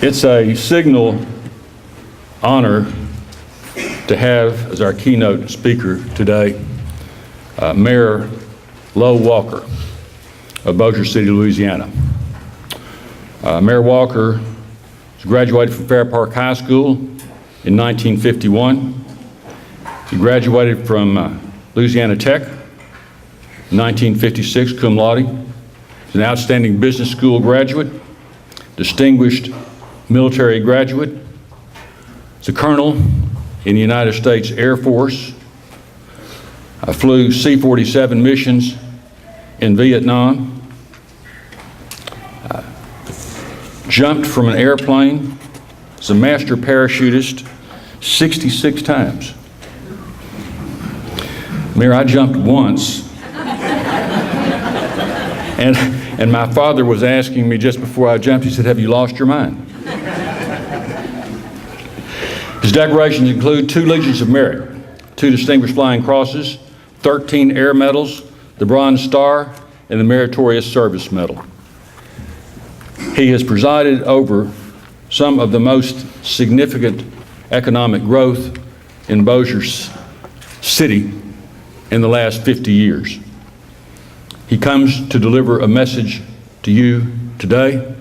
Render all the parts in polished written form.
It's a signal honor to have as our keynote speaker today Mayor Lo Walker of Bossier City, Louisiana. Mayor Walker graduated from Fair Park High School in 1951. He graduated from Louisiana Tech in 1956, cum laude. He's an outstanding business school graduate, distinguished military graduate. He's a colonel in the United States Air Force. I flew C-47 missions in Vietnam. Jumped from an airplane as a master parachutist 66 times. Mayor, I jumped once. And my father was asking me just before I jumped, he said, "Have you lost your mind?" His decorations include 2 Legions of Merit, 2 Distinguished Flying Crosses, 13 Air Medals, the Bronze Star, and the Meritorious Service Medal. He has presided over some of the most significant economic growth in Bossier City in the last 50 years. He comes to deliver a message to you today,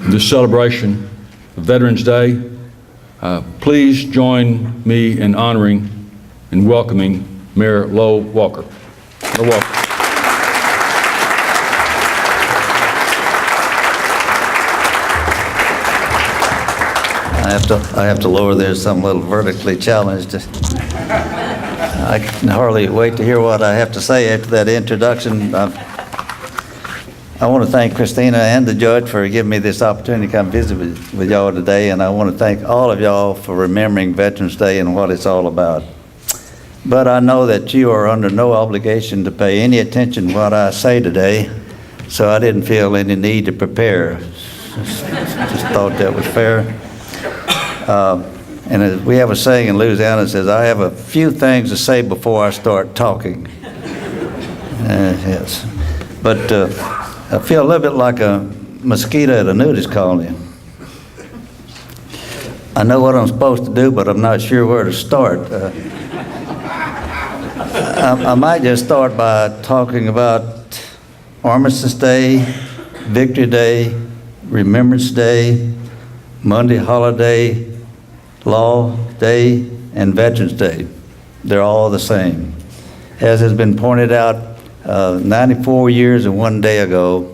in this celebration of Veterans Day. Please join me in honoring and welcoming Mayor Lo Walker. Lo Walker. I have to lower this. I'm a little vertically challenged. I can hardly wait to hear what I have to say after that introduction. I want to thank Christina and the judge for giving me this opportunity to come visit with y'all today, and I want to thank all of y'all for remembering Veterans Day and what it's all about. But I know that you are under no obligation to pay any attention to what I say today, so I didn't feel any need to prepare. Just thought that was fair. And as we have a saying in Louisiana that says, "I have a few things to say before I start talking." Yes. But I feel a little bit like a mosquito at a nudist colony. I know what I'm supposed to do, but I'm not sure where to start. I might just start by talking about Armistice Day, Victory Day, Remembrance Day, Monday holiday, Law Day, and Veterans Day. They're all the same. As has been pointed out, 94 years and 1 day ago,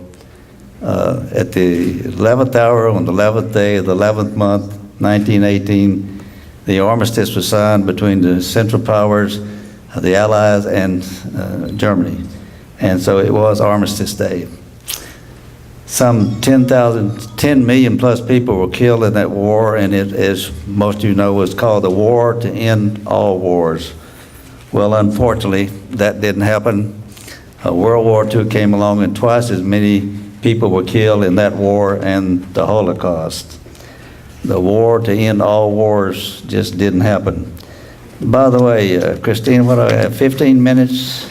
at the 11th hour on the 11th day of the 11th month, 1918, the armistice was signed between the Central Powers, the Allies, and Germany. And so it was Armistice Day. Some 10 million plus people were killed in that war, and it, as most of you know, was called the War to End All Wars. Well, unfortunately, that didn't happen. World War II came along, and twice as many people were killed in that war and the Holocaust. The War to End All Wars just didn't happen. By the way, Christina, what do I have, 15 minutes?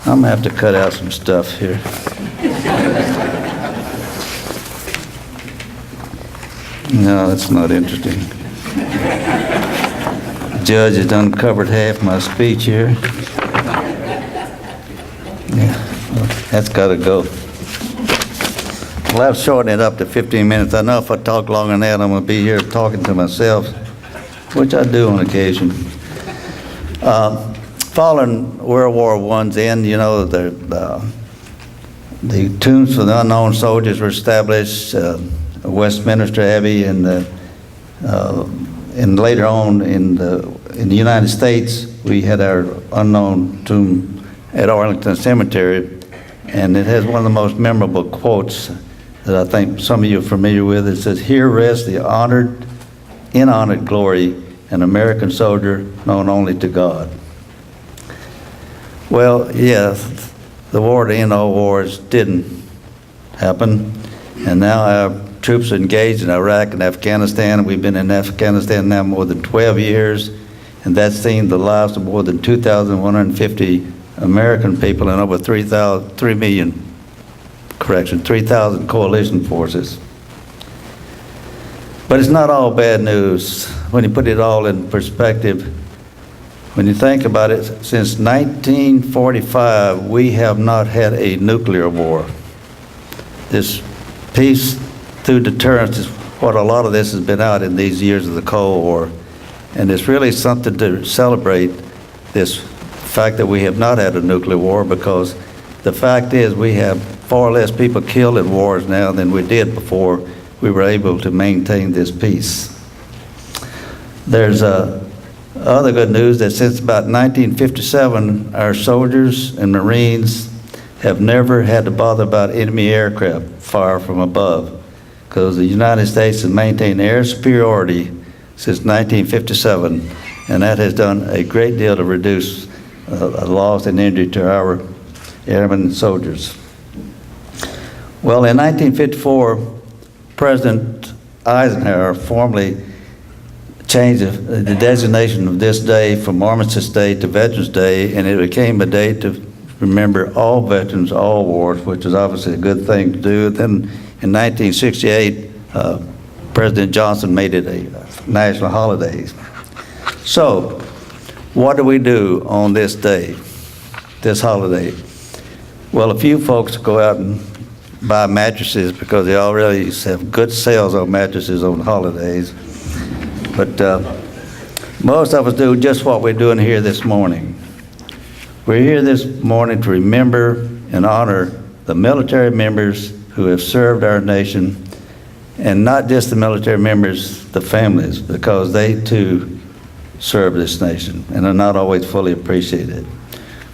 I'm gonna have to cut out some stuff here. No, that's not interesting. The judge has uncovered half my speech here. Yeah, well, that's got to go. Well, I've shortened it up to 15 minutes. I know if I talk longer than that, I'm going to be here talking to myself, which I do on occasion. Following World War I's end, you know, the tombs for the unknown soldiers were established. Westminster Abbey, and later on in the United States, we had our unknown tomb at Arlington Cemetery, and it has one of the most memorable quotes that I think some of you are familiar with. It says, "Here rests the in honored glory, an American soldier known only to God." Well, yeah, the war to end all wars didn't happen, and now our troops are engaged in Iraq and Afghanistan. We've been in Afghanistan now more than 12 years, and that's seen the lives of more than 2,150 American people and over 3 million 3,000 coalition forces. But it's not all bad news when you put it all in perspective. When you think about it, since 1945, we have not had a nuclear war. This peace through deterrence is what a lot of this has been out in these years of the Cold War. And it's really something to celebrate, this fact that we have not had a nuclear war, because the fact is we have far less people killed in wars now than we did before we were able to maintain this peace. There's other good news that since about 1957, our soldiers and Marines have never had to bother about enemy aircraft fire from above, because the United States has maintained air superiority since 1957, and that has done a great deal to reduce loss and injury to our airmen and soldiers. Well, in 1954, President Eisenhower formally changed the designation of this day from Armistice Day to Veterans Day, and it became a day to remember all veterans, all wars, which is obviously a good thing to do. Then in 1968, President Johnson made it a national holiday. So, what do we do on this day, this holiday? Well, a few folks go out and buy mattresses because they already have good sales on mattresses on holidays. But most of us do just what we're doing here this morning. We're here this morning to remember and honor the military members who have served our nation, and not just the military members, the families, because they too serve this nation and are not always fully appreciated.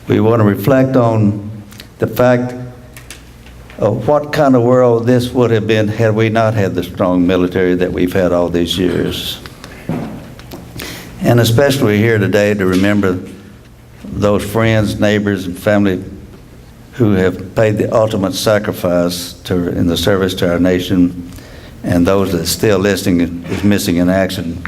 We want to reflect on the fact of what kind of world this would have been had we not had the strong military that we've had all these years. And especially we're here today to remember those friends, neighbors, and family who have paid the ultimate sacrifice in the service to our nation, and those that still listening is missing in action.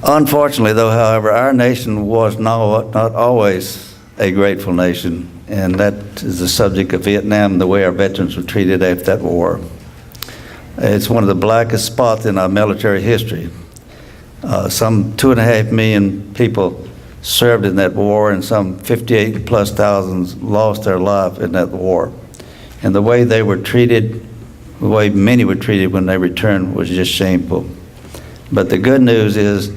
Unfortunately, though, however, our nation was not always a grateful nation, and that is the subject of Vietnam and the way our veterans were treated after that war. It's one of the blackest spots in our military history. Some 2.5 million people served in that war, and some 58,000+ lost their life in that war. And the way they were treated, the way many were treated when they returned, was just shameful. But the good news is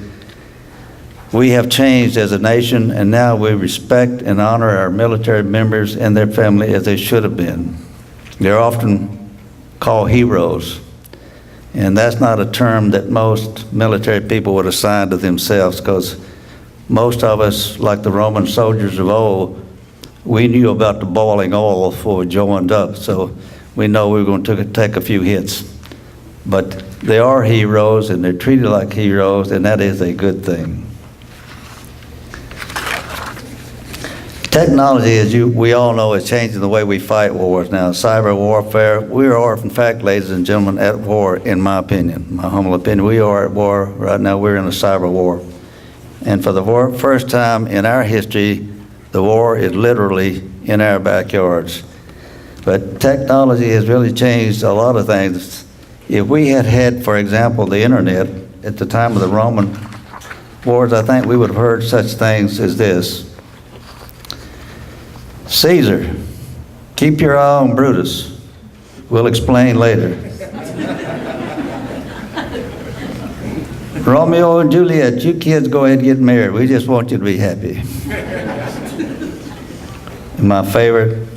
we have changed as a nation, and now we respect and honor our military members and their family as they should have been. They're often called heroes, and that's not a term that most military people would assign to themselves, because most of us, like the Roman soldiers of old, we knew about the boiling oil before we joined up, so we know we were going to take a few hits. But they are heroes, and they're treated like heroes, and that is a good thing. Technology, as we all know, is changing the way we fight wars now. Cyber warfare, we are, in fact, ladies and gentlemen, at war, in my opinion, my humble opinion. We are at war right now. We're in a cyber war. And for the first time in our history, the war is literally in our backyards. But technology has really changed a lot of things. If we had had, for example, the internet at the time of the Roman wars, I think we would have heard such things as this. Caesar, keep your eye on Brutus. We'll explain later. Romeo and Juliet, you kids go ahead and get married. We just want you to be happy. My favorite,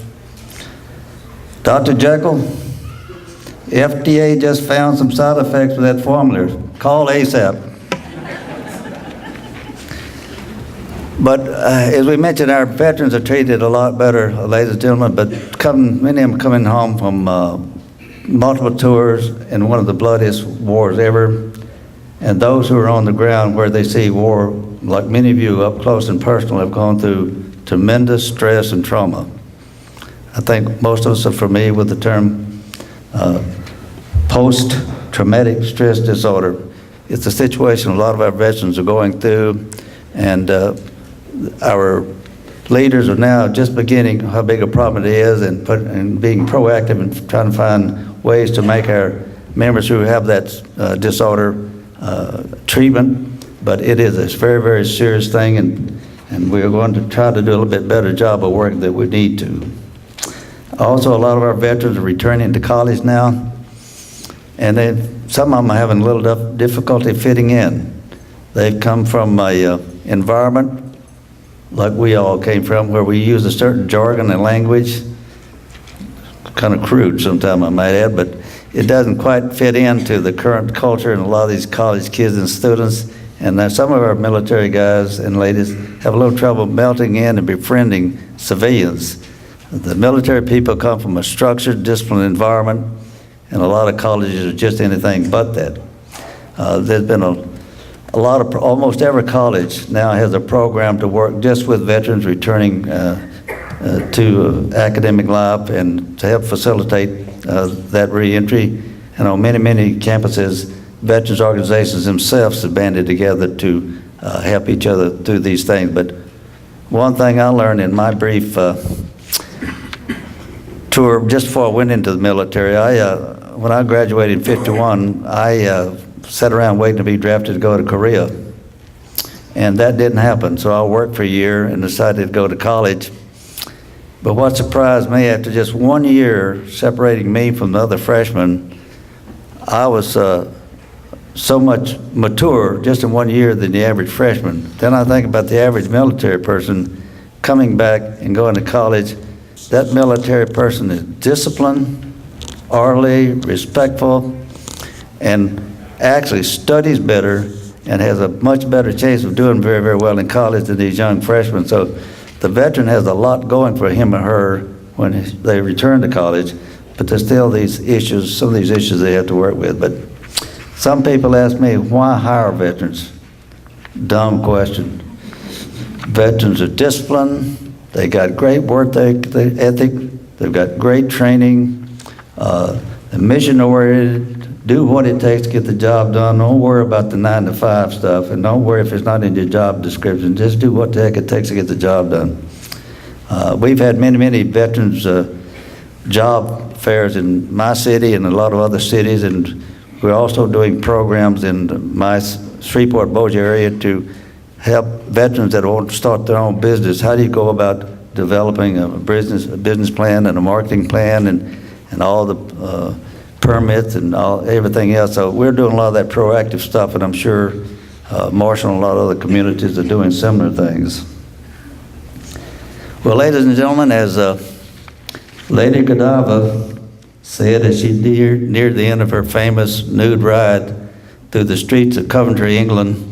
Dr. Jekyll, FDA just found some side effects with that formula. Call ASAP. But as we mentioned, our veterans are treated a lot better, ladies and gentlemen, but many of them coming home from multiple tours in one of the bloodiest wars ever. And those who are on the ground where they see war, like many of you up close and personal, have gone through tremendous stress and trauma. I think most of us are familiar with the term post-traumatic stress disorder. It's a situation a lot of our veterans are going through, and our leaders are now just beginning how big a problem it is and being proactive and trying to find ways to make our members who have that disorder treatment. But it is a very, very serious thing, and we're going to try to do a little bit better job of work that we need to. Also, a lot of our veterans are returning to college now, and some of them are having a little difficulty fitting in. They've come from an environment like we all came from, where we use a certain jargon and language, kind of crude sometimes I might add, but it doesn't quite fit into the current culture and a lot of these college kids and students. And some of our military guys and ladies have a little trouble melting in and befriending civilians. The military people come from a structured, disciplined environment, and a lot of colleges are just anything but that. There's been a lot of, almost every college now has a program to work just with veterans returning to academic life and to help facilitate that reentry. And on many, many campuses, veterans organizations themselves have banded together to help each other through these things. But one thing I learned in my brief tour just before I went into the military, when I graduated in '51, I sat around waiting to be drafted to go to Korea. And that didn't happen, so I worked for a year and decided to go to college. But what surprised me, after just 1 year separating me from the other freshmen, I was so much mature just in 1 year than the average freshman. Then I think about the average military person coming back and going to college. That military person is disciplined, orderly, respectful, and actually studies better and has a much better chance of doing very, very well in college than these young freshmen. So the veteran has a lot going for him or her when they return to college, but there's still these issues, some of these issues they have to work with. But some people ask me, why hire veterans? Dumb question. Veterans are disciplined, they got great work ethic, they've got great training, they're mission-oriented, do what it takes to get the job done. Don't worry about the 9-to-5 stuff, and don't worry if it's not in your job description. Just do what the heck it takes to get the job done. We've had many, many veterans job fairs in my city and a lot of other cities, and we're also doing programs in my Shreveport, Bossier area to help veterans that want to start their own business. How do you go about developing a business plan and a marketing plan and all the permits and everything else? So we're doing a lot of that proactive stuff, and I'm sure Marshall and a lot of other communities are doing similar things. Well, ladies and gentlemen, as Lady Godiva said as she neared the end of her famous nude ride through the streets of Coventry, England,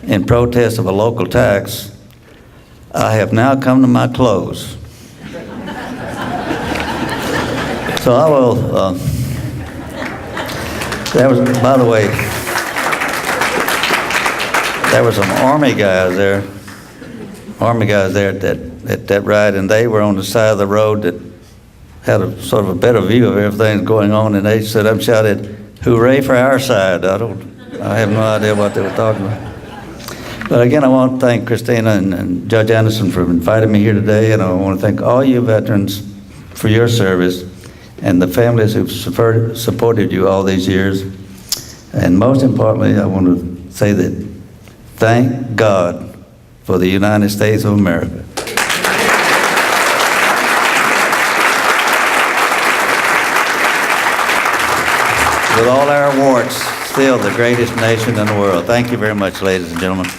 in protest of a local tax, I have now come to my close. So I will, that was, by the way, there were some Army guys there at that ride, and they were on the side of the road that had a sort of a better view of everything going on, and they stood up and shouted, "Hooray for our side." I have no idea what they were talking about. But again, I want to thank Christina and Judge Anderson for inviting me here today, and I want to thank all you veterans for your service and the families who've supported you all these years. And most importantly, I want to say that thank God for the United States of America. With all our warts, still the greatest nation in the world. Thank you very much, ladies and gentlemen.